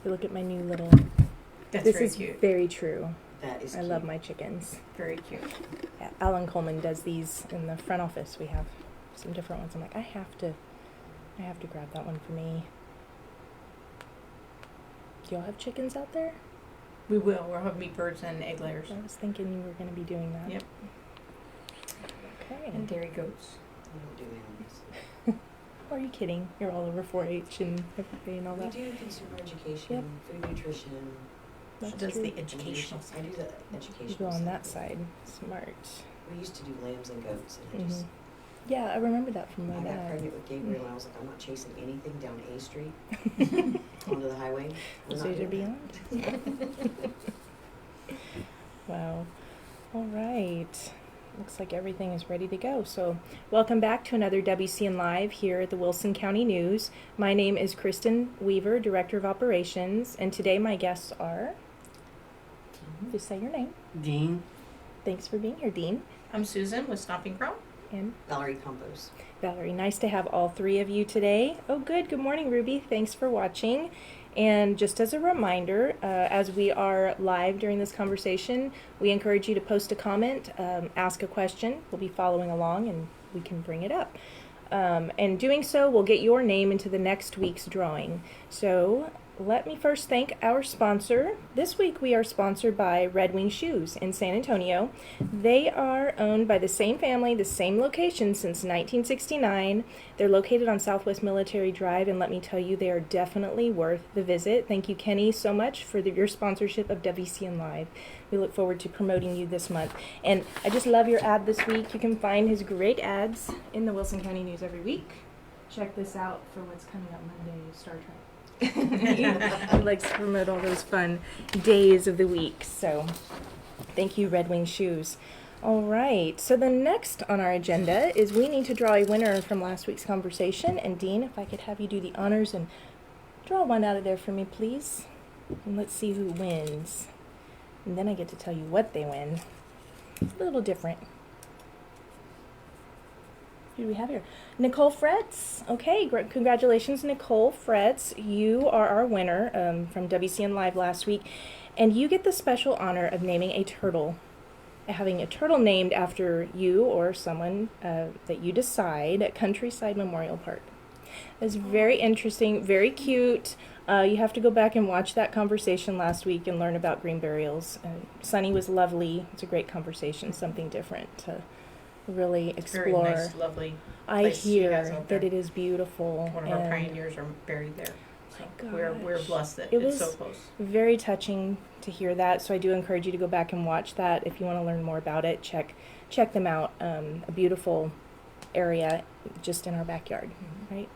Look at my new little... That's this very is cute. very true. That is I cute. love my chickens. Very cute. Yeah, Alan Coleman does these in the front office. We have some different ones. I'm like, I have to grab that one for me. Do y'all have chickens out there? We will. We'll have meat birds and egg layers. I was thinking you were going to be doing that. Yep. Okay. And dairy goats. We don't do animals. Are you kidding? You're all over 4-H and FFA and all We that. do consumer education, Yep. food nutrition. That's She does true. the educational I do the You educational go on that side. side. Smart. We used to do lambs and goats, and I just Yeah, I remember that from my I got dad. pregnant with Gabriel, and I was like, I'm not chasing anything down A Street onto the highway. We're Those not days are doing beyond. Wow. All right. Looks like everything is ready to go. So welcome back to another WCN Live here at the Wilson County News. My name is Kristen Weaver, Director of Operations, and today my guests are... Just say your name. Dean. Thanks for being here, Dean. I'm Susan with Stomping Ground. And Valerie Campos. Valerie, nice to have all three of you today. Oh, good. Good morning, Ruby. Thanks for watching. And just as a reminder, as we are live during this conversation, we encourage you to post a comment, ask a question. We'll be following along and we can bring it up. And doing so will get your name into the next week's drawing. So let me first thank our sponsor. This week we are sponsored by Red Wing Shoes in San Antonio. They are owned by the same family, the same location since 1969. They're located on Southwest Military Drive, and let me tell you, they are definitely worth the visit. Thank you, Kenny, so much for your sponsorship of WCN Live. We look forward to promoting you this month. And I just love your ad this week. You can find his great ads in the Wilson County News every week. Check this out for what's coming up Monday, Star Trek. He likes to promote all those fun days of the week. So thank you, Red Wing Shoes. All right, so the next on our agenda is we need to draw a winner from last week's conversation. And Dean, if I could have you do the honors and draw one out of there for me, please. And let's see who wins. And then I get to tell you what they win. A little different. Who do we have here? Nicole Fretz. Okay, congratulations, Nicole Fretz. You are our winner from WCN Live last week. And you get the special honor of naming a turtle. Having a turtle named after you or someone that you decide at Countryside Memorial Park. It's very interesting, very cute. You have to go back and watch that conversation last week and learn about green burials. Sunny was lovely. It's a great conversation, something different to really explore. Very nice, lovely. I place she has hear out there. that it is beautiful. One of our and pioneers are buried there. So my we're gosh. blessed that It it's was so close. very touching to hear that. So I do encourage you to go back and watch that. If you want to learn more about it, check them out. A beautiful area just in our backyard, right?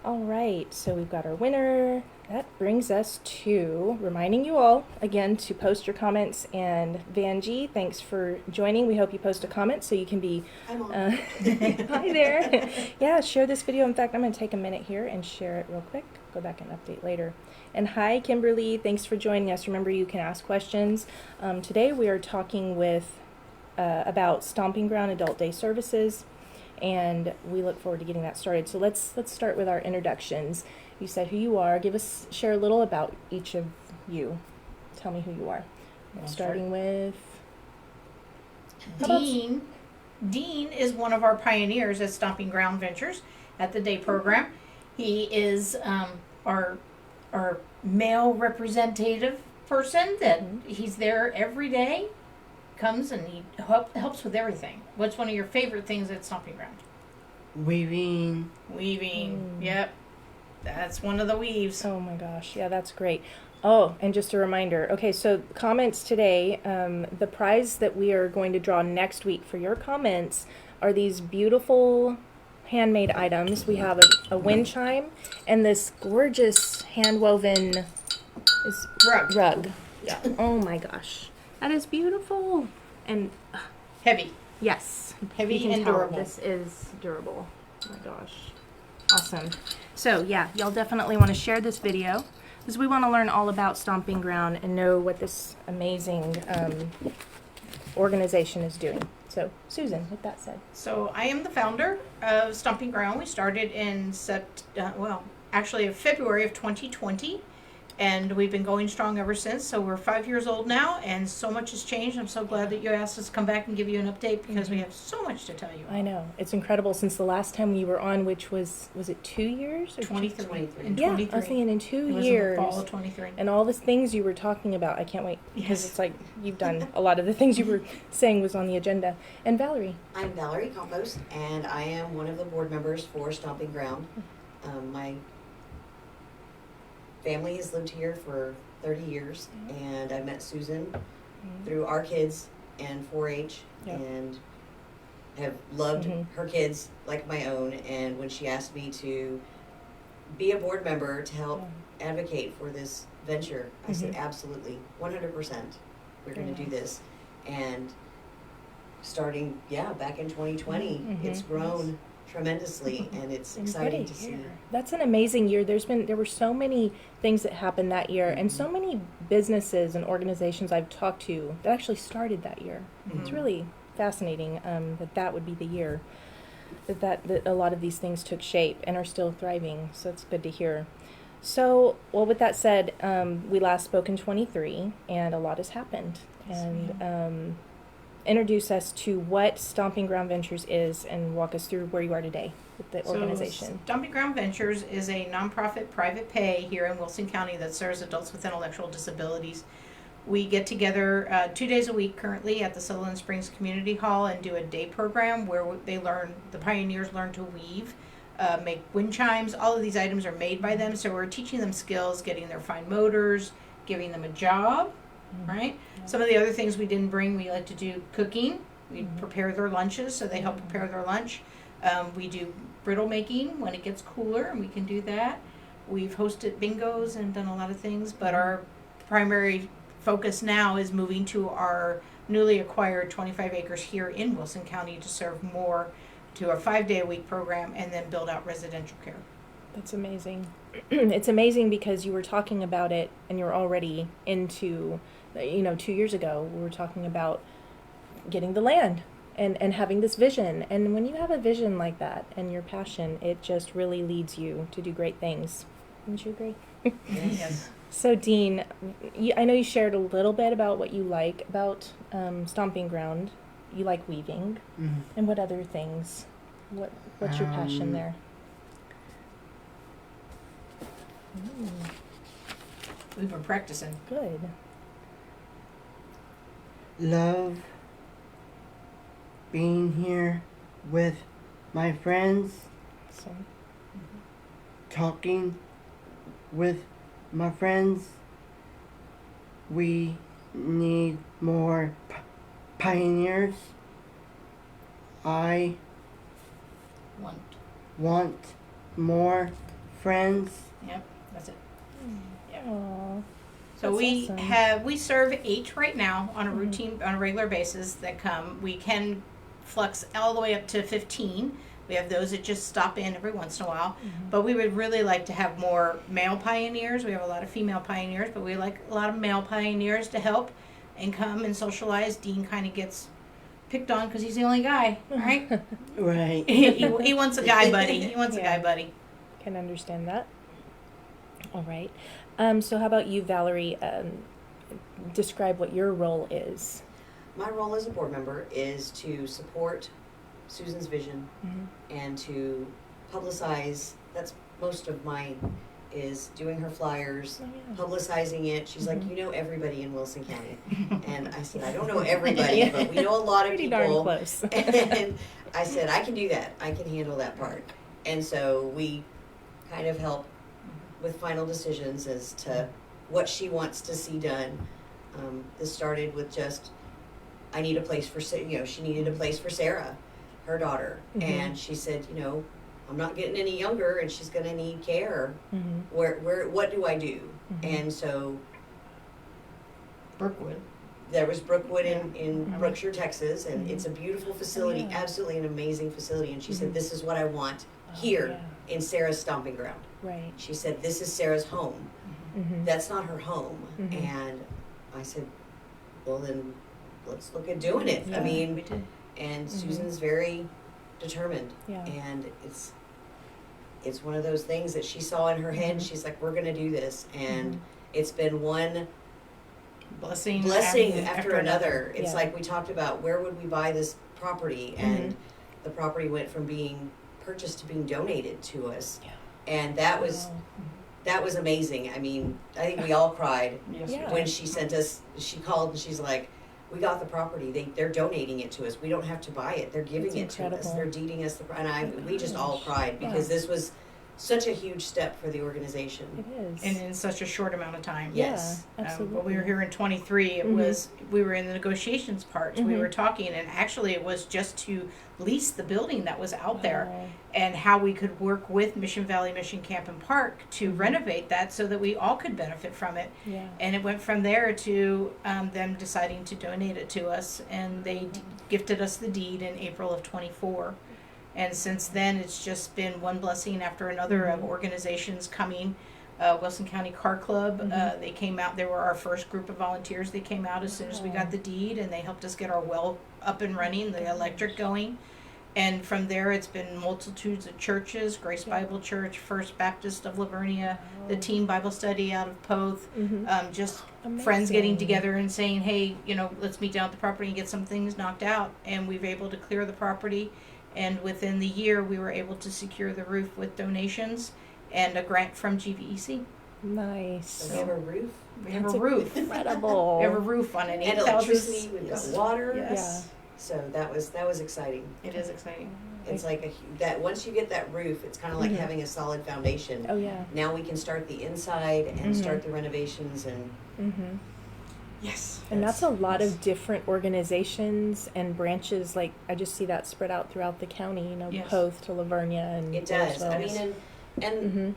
All right, so we've got our winner. That brings us to reminding you all, again, to post your comments. And Vanjie, thanks for joining. We hope you post a comment so you can be... I'm on. Hi there. Yeah, share this video. In fact, I'm going to take a minute here and share it real quick. Go back and update later. And hi, Kimberly. Thanks for joining us. Remember, you can ask questions. Today we are talking about Stomping Ground Adult Day Services. And we look forward to getting that started. So let's start with our introductions. You said who you are. Share a little about each of you. Tell me who you are. Starting with Dean. Dean is one of our pioneers at Stomping Ground Ventures at the day program. He is our male representative person that he's there every day. Comes and he helps with everything. What's one of your favorite things at Stomping Ground? Weaving. Weaving. Yep. That's one of the weaves. Oh my gosh, yeah, that's great. Oh, and just a reminder. Okay, so comments today, the prize that we are going to draw next week for your comments are these beautiful handmade items. We have a wind chime and this gorgeous hand-woven rug. Yeah. Oh my gosh, that is beautiful. And Heavy. yes, Heavy you can and tell durable. this is durable. Oh my gosh, awesome. So yeah, y'all definitely want to share this video because we want to learn all about Stomping Ground and know what this amazing organization is doing. So Susan, with that said. So I am the founder of Stomping Ground. We started in February of 2020. and we've been going strong ever since. So we're 5 years old now, and so much has changed. I'm so glad that you asked us to come back and give you an update because we have so much to tell you. I know. It's incredible since the last time we were on, which was it 2 years? Or 23. 23. In Yeah, 23. I was thinking in 2 It was years. in the fall of 23. And all the things you were talking about, I can't wait because Yes. it's like you've done a lot of the things you were saying was on the agenda. And Valerie. I'm Valerie Compost, and I am one of the board members for Stomping Ground. My family has lived here for 30 years, and I met Susan through our kids and 4-H, Yep. and have loved Mhm. her kids like my own. And when she asked me to be a board member to help advocate for this venture, I said, absolutely, 100%, we're going to do this. And starting, back in 2020, it's grown tremendously, and it's exciting to see. That's an amazing year. There were so many things that happened that year, and so many businesses and organizations I've talked to that actually started that year. It's really fascinating that would be the year that a lot of these things took shape and are still thriving. So it's good to hear. So, well, with that said, we last spoke in 23, and a lot has happened. And introduce us to what Stomping Ground Ventures is and walk us through where you are today with the organization. Stomping Ground Ventures is a nonprofit private pay here in Wilson County that serves adults with intellectual disabilities. We get together 2 days a week currently at the Sutherland Springs Community Hall and do a day program where the pioneers learn to weave, make wind chimes. All of these items are made by them, so we're teaching them skills, getting their fine motors, giving them a job, right? Some of the other things we didn't bring, we like to do cooking. We prepare their lunches, so they help prepare their lunch. We do brittle making when it gets cooler, and we can do that. We've hosted bingos and done a lot of things, but our primary focus now is moving to our newly acquired 25 acres here in Wilson County to serve more to a 5-day-a-week program and then build out residential care. That's amazing. It's amazing because you were talking about it and you're already into, 2 years ago, we were talking about getting the land and having this vision. And when you have a vision like that and your passion, it just really leads you to do great things. Wouldn't you agree? Yes. So, Dean, I know you shared a little bit about what you like about Stomping Ground. You like weaving. And what other things? What's your passion there? We've been practicing. Good. Love being here with my friends, So, talking with my friends. We need more pioneers. I want more friends. Yep, that's it. Aw. So That's we serve 8 right now on a on a regular basis that come. We can flux all the way up to 15. We have those that just stop in every once in a while. But we would really like to have more male pioneers. We have a lot of female pioneers, but we like a lot of male pioneers to help and come and socialize. Dean kind of gets picked on because he's the only guy, right? Right. he wants a guy buddy. He wants a guy buddy. Can understand that. All right. So how about you, Valerie? Describe what your role is. My role as a board member is to support Susan's vision and to publicize. That's most of mine, is doing her flyers, publicizing it. She's like, you know everybody in Wilson County. And I said, I don't know everybody, but we know a lot of Pretty people. darn close. And I said, I can do that. I can handle that part. And so we kind of help with final decisions as to what she wants to see done. This started with just, I need a place for, she needed a place for Sarah, her daughter. And she said, I'm not getting any younger and she's going to need care. What do I do? And so there was Brookwood in Brookshire, Texas, and it's a beautiful facility, absolutely an amazing facility. And she said, this is what I want here in Sarah's Stomping Ground. Right. She said, this is Sarah's home. That's not her home. And I said, well, then let's look at doing it. Yeah, I mean, we did. and Susan's very determined. Yeah. And it's one of those things that she saw in her head. She's like, we're going to do this. And It's been one blessing after another. It's Yeah. like we talked about, where would we buy this property? And the property went from being purchased to being donated to us. Yeah. And that was amazing. I mean, I think we all cried Yes, Yeah. when she sent us, she called and she's like, we got the property. They're donating it to us. We don't have to buy it. They're giving That's it to us. incredible. They're deeding us we just all gosh. cried because this was such a huge step for the organization. It is. and in such a short amount of time. Yes. Yeah, absolutely. When we were here in 23, it was, we were in the negotiations part. We were talking, and actually it was just to lease the building that was out there, Wow. and how we could work with Mission Valley Mission Camp and Park to renovate that so that we all could benefit from it. Yeah. And it went from there to them deciding to donate it to us, and they gifted us the deed in April of 24. And since then, it's just been one blessing after another of organizations coming. Wilson County Car Club, they came out. They were our first group of volunteers. They came out as soon as we got the deed, and they helped us get our well up and running, the electric going. And from there, it's been multitudes of churches: Grace Bible Church, First Baptist of Livonia, the Teen Bible Study out of Poth. Just friends getting together and saying, hey, let's meet down at the property and get some things knocked out. And we've able to clear the property. And within the year, we were able to secure the roof with donations and a grant from GVEC. Nice. So we have a roof We have a roof. Incredible. We have a roof on an and 8,000. electricity. We've got water. Yes. So that was exciting. It is exciting. It's like that once you get that roof, it's kind of like having a solid foundation. Oh yeah. Now we can start the inside and start the renovations and Yes. And that's a lot of different organizations and branches. Like I just see that spread out throughout the county. Yes. Poth to Livonia and it does. Roseville. I mean, and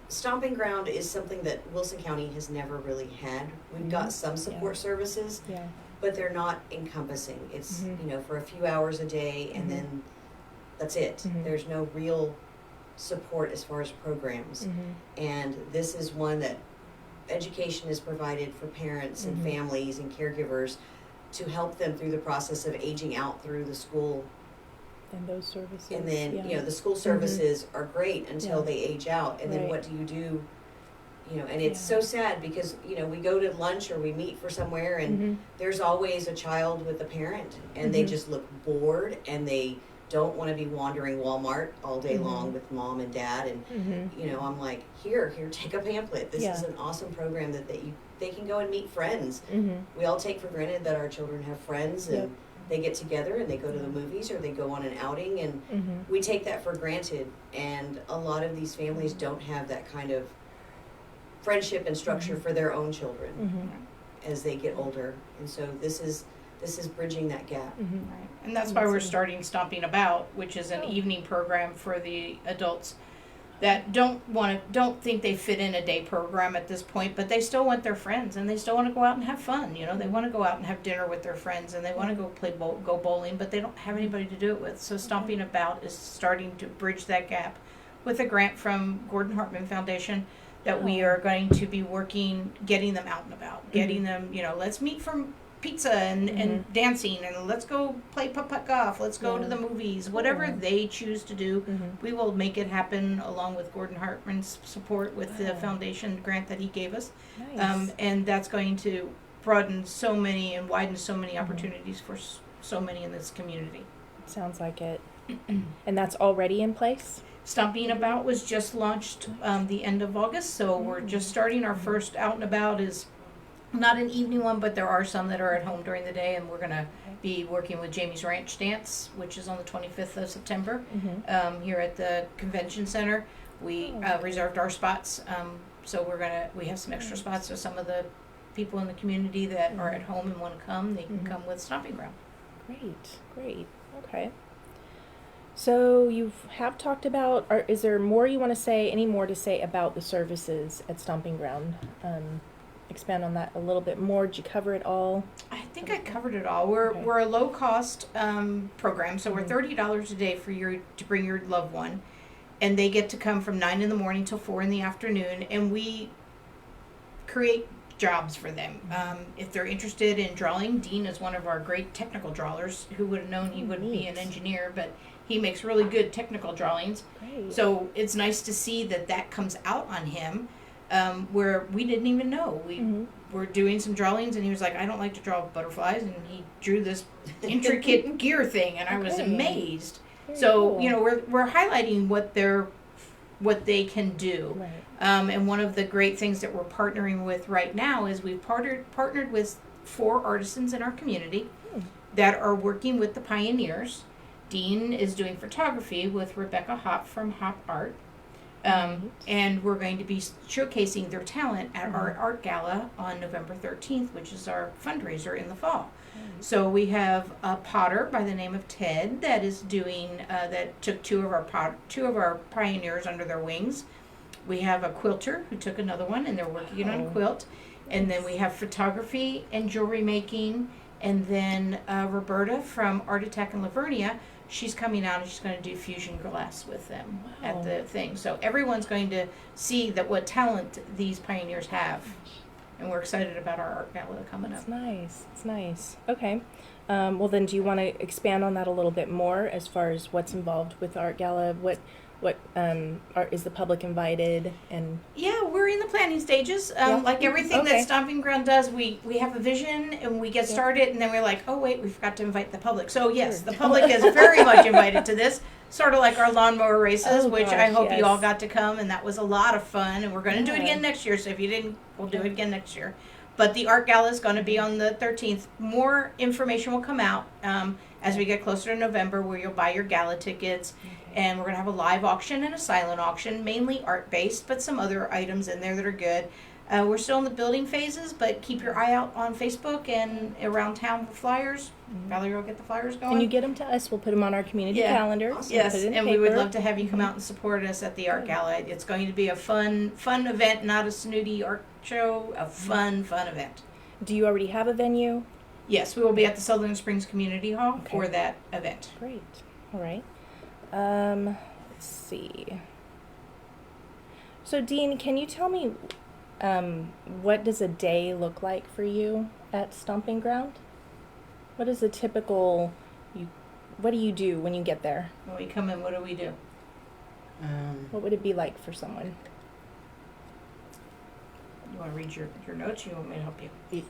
Stomping Ground is something that Wilson County has never really had. We've got some support services, Yeah. but they're not encompassing. It's for a few hours a day, and then that's it. There's no real support as far as programs, and this is one that education is provided for parents and families and caregivers to help them through the process of aging out through the school. And those services. And then, yeah. the school services are great until Yeah. they age out. And then Right. what do you do? And it's so sad because, we go to lunch or we meet for somewhere and there's always a child with a parent and they just look bored and they don't want to be wandering Walmart all day long with mom and dad. And, I'm like, here, take a pamphlet. This is an awesome program that they can go and meet friends. We all take for granted that our children have friends and they get together and they go to the movies or they go on an outing and we take that for granted. And a lot of these families don't have that kind of friendship and structure for their own children as they get older. And so this is bridging that gap. Right. And that's why we're starting Stomping About, which is an evening program for the adults that don't think they fit in a day program at this point, but they still want their friends and they still want to go out and have fun. They want to go out and have dinner with their friends and they want to go bowling, but they don't have anybody to do it with. So Stomping About is starting to bridge that gap with a grant from Gordon Hartman Foundation that we are going to be getting them out and about, getting them, let's meet for pizza and dancing and let's go play putt-putt golf, let's go to the movies, whatever they choose to do. We will make it happen along with Gordon Hartman's support with the foundation grant that he gave us. Nice. And that's going to broaden so many and widen so many opportunities for so many in this community. Sounds like it. And that's already in place? Stomping About was just launched the end of August, so we're just starting. Our first out and about is not an evening one, but there are some that are at home during the day, and we're going to be working with Jamie's Ranch Dance, which is on the 25th of September here at the convention center. We reserved our spots, so we have some extra spots. So some of the people in the community that are at home and want to come, they can come with Stomping Ground. Great. Okay. So you have talked about, is there more you want to say, any more to say about the services at Stomping Ground? Expand on that a little bit more. Did you cover it all? I think I covered it all. We're a low cost program, so we're $30 a day to bring your loved one, and they get to come from 9 in the morning till 4 in the afternoon, and we create jobs for them. If they're interested in drawing, Dean is one of our great technical drawers. Who would have known he wouldn't be an engineer, but he makes really good technical drawings. Great. So it's nice to see that comes out on him. where we didn't even know. We Mhm. were doing some drawings, and he was like, I don't like to draw butterflies, and he drew this intricate gear thing, and I was Okay. amazed. Very So, cool. you know, we're highlighting what they can do. Right. And one of the great things that we're partnering with right now is we've partnered with 4 artisans in our community that are working with the pioneers. Dean is doing photography with Rebecca Hop from Hop Art. And we're going to be showcasing their talent at our art gala on November 13th, which is our fundraiser in the fall. So we have a potter by the name of Ted that is doing that took two of our pioneers under their wings. We have a quilter who took another one, and they're working on a quilt. And then we have photography and jewelry making, and then Roberta from Art Attack in Lavernia. She's coming out and she's going to do fusion glass with them at the thing. So everyone's going to see that what talent these pioneers have. And we're excited about our art gala coming up. It's nice. It's nice. Okay. Well, then, do you want to expand on that a little bit more as far as what's involved with the art gala? Is the public invited? And Yeah, we're in the planning stages. Like everything Okay. that Stomping Ground does, we have a vision and we get started, and then we're like, oh wait, we forgot to invite the public. So yes, Sure. the public is very much invited to this. Sort of like our lawnmower races, Oh, which I gosh, hope you all yes. got to come, and that was a lot of fun. And we're going to do it Yeah. again next year. So if you didn't, we'll do it again next year. But the art gala is going to be on the 13th. More information will come out as we get closer to November, where you'll buy your gala tickets. And we're going to have a live auction and a silent auction, mainly art-based, but some other items in there that are good. We're still in the building phases, but keep your eye out on Facebook and around town for flyers. Valerie will get the flyers going. And you get them to us. We'll put them on our community Yeah. calendar. Awesome. Yes, Put it in and we would paper. love to have you come out and support us at the art gala. It's going to be a fun event, not a snooty art show, a fun event. Do you already have a venue? Yes, we will be at the Sutherland Springs Community Hall Okay. for that event. Great. All right. Let's see. So, Dean, can you tell me what does a day look like for you at Stomping Ground? What is a typical what do you do when you get there? When we come in, what do we do? What would it be like for someone? You want to read your notes? Or you want me to help you?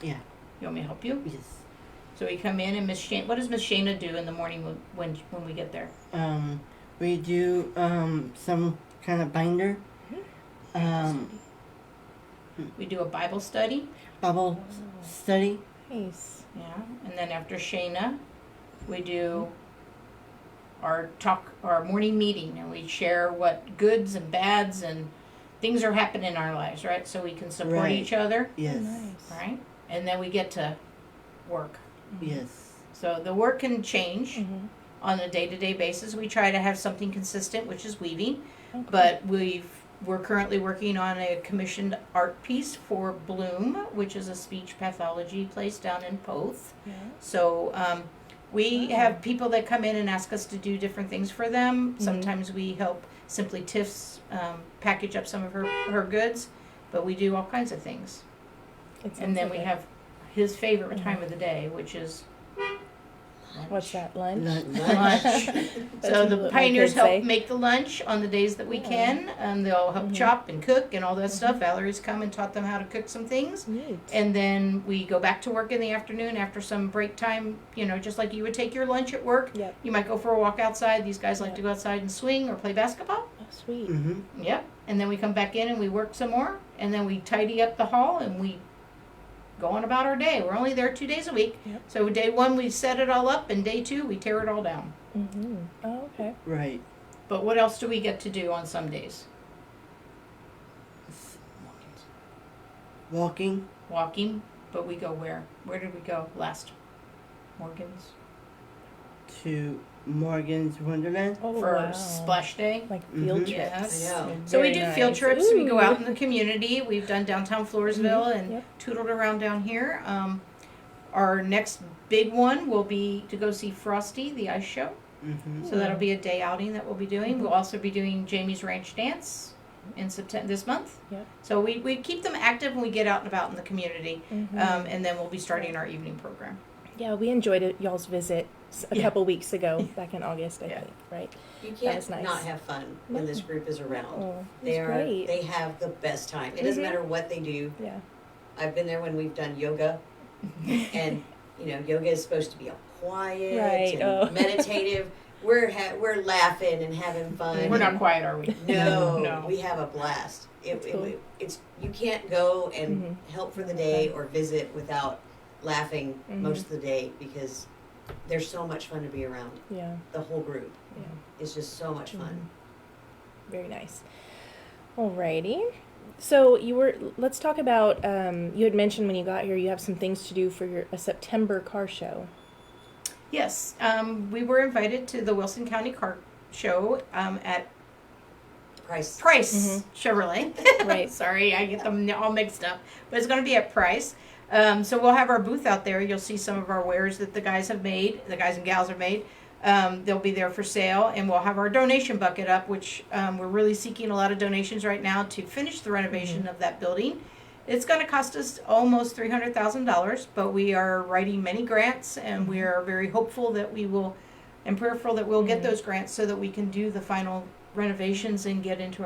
Yeah. You want me to help you? Yes. So we come in, and what does Miss Shana do in the morning when we get there? We do some kind of binder. We do a Bible study. Bubble study. Nice. Yeah, and then after Shana, we do our morning meeting, and we share what goods and bads and things are happening in our lives, right? So we can support Right. each other, Yes. Nice. right? And then we get to work. Yes. So the work can change Mm-hmm. on a day-to-day basis. We try to have something consistent, which is weaving, Okay. but we're currently working on a commissioned art piece for Bloom, which is a speech pathology place down in Poth. Yeah. So we Wow. have people that come in and ask us to do different things for them. Mhm. Sometimes we help Simply Tiff's package up some of her goods, but we do all kinds of things. It And sounds then like we it. have his favorite Mhm. time of the day, which is What's that, lunch? lunch. That's So the what my pioneers kids help say. make the lunch on the days that we Yeah. can, and they'll help Mhm. chop and cook and all that stuff. Valerie's come and taught them how to cook some things. Neat. And then we go back to work in the afternoon after some break time, just like you would take your lunch at work. Yep. You might go for a walk outside. These guys like Yeah. to go outside and swing or play basketball. Oh, sweet. Mm-hmm. Yep. And then we come back in and we work some more, and then we tidy up the hall and we go on about our day. We're only there 2 days a week. Yep. So day 1 we set it all up, and day 2 we tear it all down. Mm-hmm. Oh, okay. Right. But what else do we get to do on some days? Walking. Walking, but we go where? Where did we go last? Morgan's? To Morgan's Wonderland. Oh, For wow. Splash Day. Like field Mhm. trips. Yes. I know. So we Very do field nice. trips. We go Ooh. out in the community. We've done downtown Floresville and Yep. tootled around down here. Our next big one will be to go see Frosty, the ice show. Mm-hmm. So that'll be a day outing that we'll be doing. We'll also be doing Jamie's Ranch Dance in September this month. Yep. So we keep them active and we get out and about in the community. Mhm. And then we'll be starting our evening program. Yeah, we enjoyed it, y'all's visit a Yeah. couple weeks ago, back in August, I Yeah. think, right? You That can't was nice. not have fun when this group is around. Oh, it was great. They have the best time. It doesn't Mhm. matter what they do. Yeah. I've been there when we've done yoga, and yoga is supposed to be a quiet Right, and oh. meditative. We're laughing and having fun. We're not quiet, are we? No, No. we have a blast. That's cool. It's you can't go and Mhm. help for the day or visit without laughing Mhm. most of the day, because there's so much fun to be around. Yeah. The whole group Yeah. is just so much fun. Very nice. Alrighty. So let's talk about, you had mentioned when you got here you have some things to do for a September car show. Yes, we were invited to the Wilson County Car Show at Price. Price Chevrolet. Right. Sorry, I get them all mixed up. But it's going to be at Price. So we'll have our booth out there. You'll see some of our wares that the guys and gals have made. They'll be there for sale. And we'll have our donation bucket up, which we're really seeking a lot of donations right now to finish the renovation of that building. It's going to cost us almost $300,000, but we are writing many grants, and we are very hopeful that we will, and prayerful that we'll get those grants so that we can do the final renovations and get into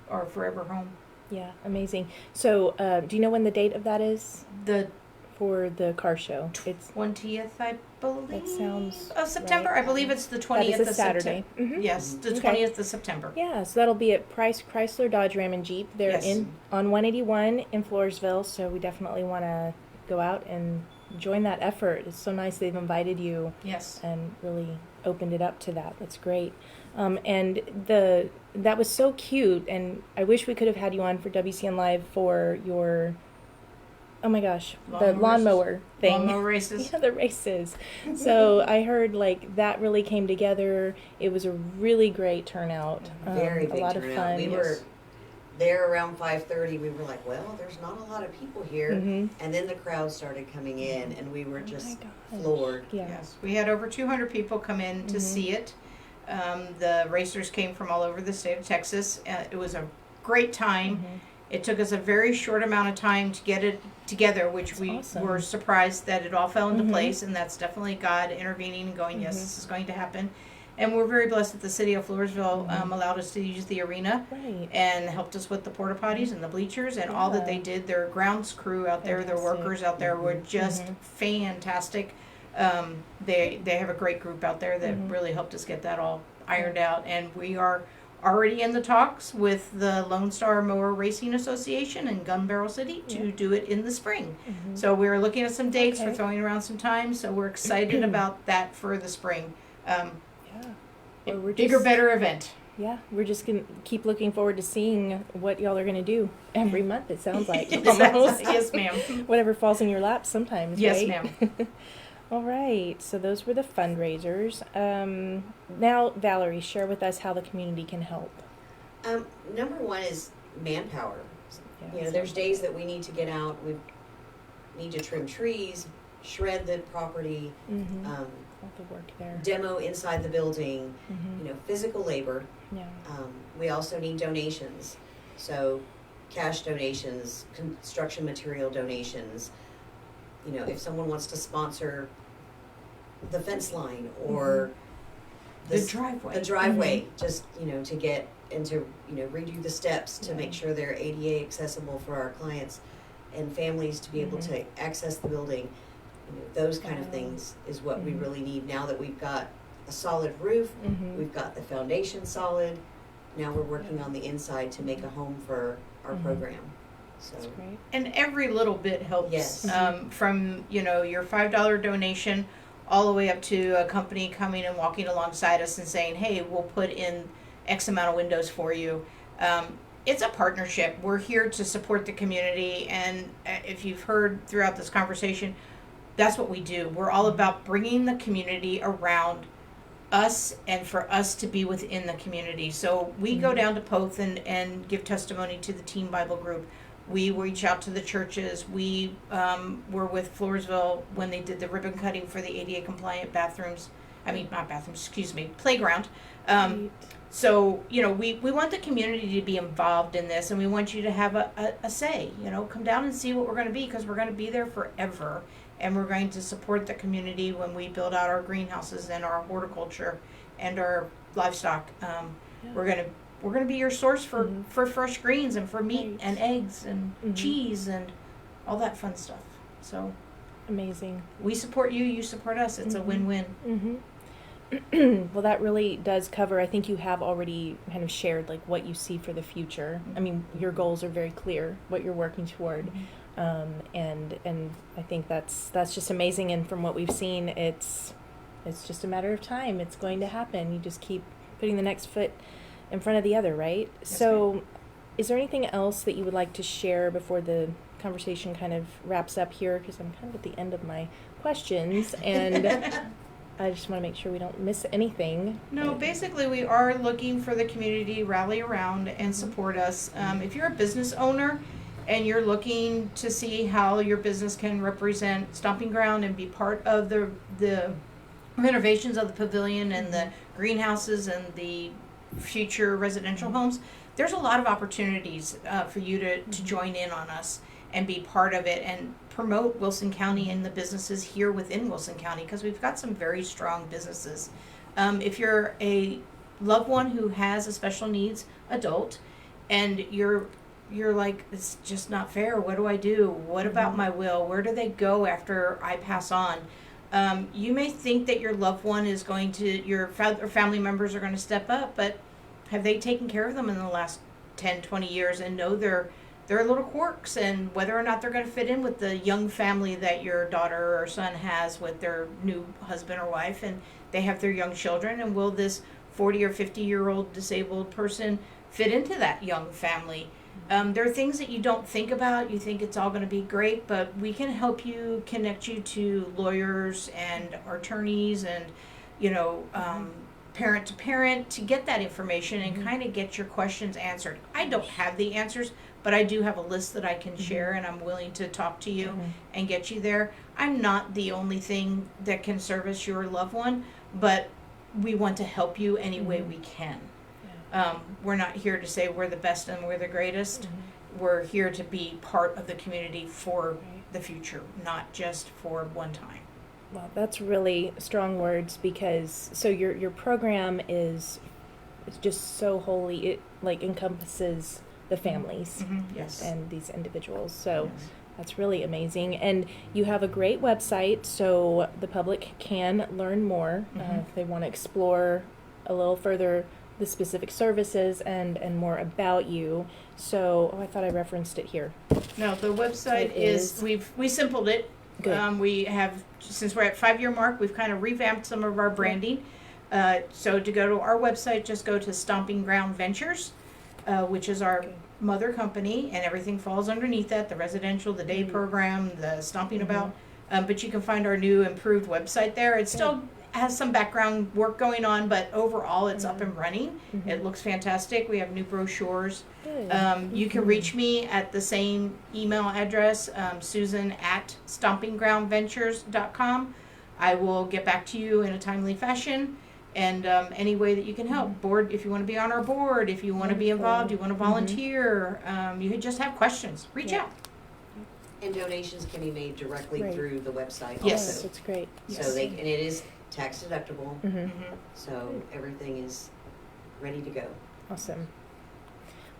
our forever home. Yeah, amazing. So, do you know when the date of that is The for the car show? It's 20th, I believe. That sounds of September. right. I believe it's the 20th that is a of Saturday. September. Mhm. Yes, the Okay. 20th of September. Yeah, so that'll be at Price Chrysler Dodge Ram and Jeep. They're Yes. on 181 in Floresville, so we definitely want to go out and join that effort. It's so nice they've invited you Yes. and really opened it up to that. That's great. And that was so cute, and I wish we could have had you on for WCN Live for your, oh my gosh, the lawnmower thing. Lawnmower races. Yeah, the races. So I heard that really came together. It was a really great turnout. Very big a lot turnout. of fun. We were there around 5:30. We were like, well, there's not a lot of people here. Mhm. And then the crowd started coming in, and we were Oh just my gosh. floored. Yeah. Yes, we had over 200 people come in to see it. The racers came from all over the state of Texas. It was a great time. It took us a very short amount of time to get it together, which That's we awesome. were surprised that it all fell into Mhm. place, and that's definitely God intervening and going, yes, this is going to happen. And we're very blessed that the city of Floresville allowed us to use the arena Right. and helped us with the porta potties and the bleachers and all that they did. Their grounds crew out there, their Fantastic. workers out there were just fantastic. They have a great group out there that really helped us get that all ironed out, and we are already in the talks with the Lone Star Mower Racing Association in Gun Barrel City to do it in the spring. So we're looking at some dates, Okay. we're throwing around some time, so we're excited about that for the spring. Yeah. Well, we're Bigger, just- better event. Yeah, we're just gonna keep looking forward to seeing what y'all are gonna do every month. It sounds like almost. Yes, ma'am. Whatever falls in your lap, sometimes. Yes, right? ma'am. All right. So those were the fundraisers. Now, Valerie, share with us how the community can help. Number one is manpower. Yeah, There's days that we need to get out. We need to trim trees, shred the property, all the work there. demo inside the building. Physical labor. Yeah. We also need donations. So cash donations, construction material donations. If someone wants to sponsor the fence line or The driveway. the driveway, just, to get and to, redo the steps to Yeah. make sure they're ADA accessible for our clients and families to be able to access the building. Those kind of things is what we really need now that we've got a solid roof, we've got the foundation solid. Now we're working on the inside to make a home for our program. So That's great. And every little bit helps. Yes. From your $5 donation all the way up to a company coming and walking alongside us and saying, hey, we'll put in X amount of windows for you. It's a partnership. We're here to support the community, and if you've heard throughout this conversation, that's what we do. We're all about bringing the community around us and for us to be within the community. So we go down to Poth and give testimony to the Teen Bible Group. We reach out to the churches. We were with Floresville when they did the ribbon cutting for the ADA compliant bathrooms. I mean, not bathrooms, excuse me, playground. Great. So, we want the community to be involved in this, and we want you to have a say. Come down and see what we're going to be, because we're going to be there forever. and we're going to support the community when we build out our greenhouses and our horticulture and our livestock. We're gonna be your source for fresh greens and for meat Right. and eggs and cheese and all that fun stuff. So Amazing. we support you, you support us. It's a win-win. Well, that really does cover. I think you have already kind of shared like what you see for the future. I mean, your goals are very clear, what you're working toward, and I think that's just amazing. And from what we've seen, it's just a matter of time. It's going to happen. You just keep putting the next foot in front of the other, right? Yes, So, is there anything else that you would like to share before the conversation kind of wraps up here? Because I'm kind of at the end of my questions, and I just want to make sure we don't miss anything. No, basically we are looking for the community to rally around and support us. If you're a business owner and you're looking to see how your business can represent Stomping Ground and be part of the renovations of the pavilion and the greenhouses and the future residential homes, there's a lot of opportunities for you to join in on us and be part of it and promote Wilson County and the businesses here within Wilson County, because we've got some very strong businesses. If you're a loved one who has a special needs adult and you're like, it's just not fair, what do I do? What about my will? Where do they go after I pass on? You may think that your loved one is going to, your family members are going to step up, but have they taken care of them in the last 10, 20 years and know their little quirks and whether or not they're going to fit in with the young family that your daughter or son has with their new husband or wife, and they have their young children, and will this 40 or 50-year-old disabled person fit into that young family? There are things that you don't think about. You think it's all going to be great, but we can help you, connect you to lawyers and attorneys and, parent to parent to get that information and kind of get your questions answered. I don't have the answers, but I do have a list that I can share, and I'm willing to talk to you and get you there. I'm not the only thing that can service your loved one, but we want to help you any way we can. We're not here to say we're the best and we're the greatest. We're here to be part of the community for the future, not just for one time. Well, that's really strong words, because so your program is just so wholly, it like encompasses the families Yes. and these individuals. So that's really amazing. And you have a great website, so the public can learn more if they want to explore a little further the specific services and more about you. So, I thought I referenced it here. No, the website It is, is. we simpled it. Good. We have, since we're at 5-year mark, we've kind of revamped some of our branding. So to go to our website, just go to Stomping Ground Ventures, which is our mother company, and everything falls underneath that, the residential, the day program, the Stomping About. But you can find our new improved website there. It still has some background work going on, but overall it's up and running. It looks fantastic. We have new brochures. Good. You can reach me at the same email address, Susan@stompinggroundventures.com. I will get back to you in a timely fashion, and any way that you can help. Board, if you want to be on our board, if you want to be involved, you want to volunteer, you could just have questions, reach out. And donations can be made directly Right. through the website Yes. also. That's great. So and it is tax deductible, Mm-hmm. so everything is ready to go. Awesome.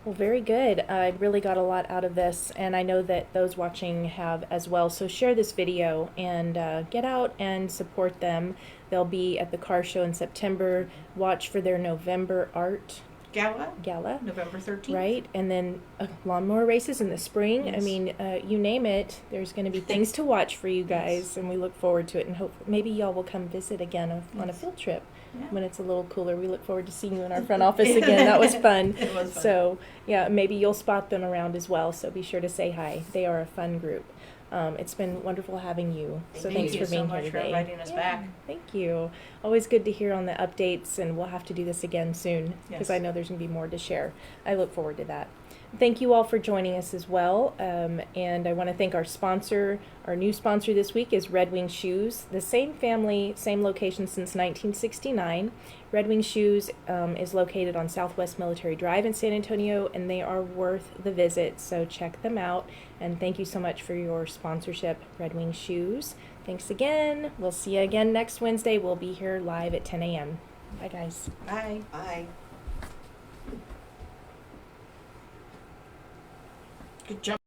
Well, very good. I really got a lot out of this, and I know that those watching have as well. So share this video and get out and support them. They'll be at the car show in September. Watch for their November art gala. November 13th. Right, and then lawnmower races in the spring. I Yes. mean, you name it. There's going to be things to watch for you guys, and we look forward to it. And hope maybe y'all will come visit again on a field trip when it's a little cooler. We look forward to seeing you in our front office again. That was fun. It was fun. So yeah, maybe you'll spot them around as well. So be sure to say hi. They are a fun group. It's been wonderful having you. So Thank thanks you for so being much here for today. inviting us back. Thank you. Always good to hear on the updates, and we'll have to do this again soon because Yes. I know there's going to be more to share. I look forward to that. thank you all for joining us as well. And I want to thank our sponsor. Our new sponsor this week is Red Wing Shoes. The same family, same location since 1969. Red Wing Shoes is located on Southwest Military Drive in San Antonio, and they are worth the visit. So check them out. And thank you so much for your sponsorship, Red Wing Shoes. Thanks again. We'll see you again next Wednesday. We'll be here live at 10 a.m. Bye, guys. Bye. Bye. Good job.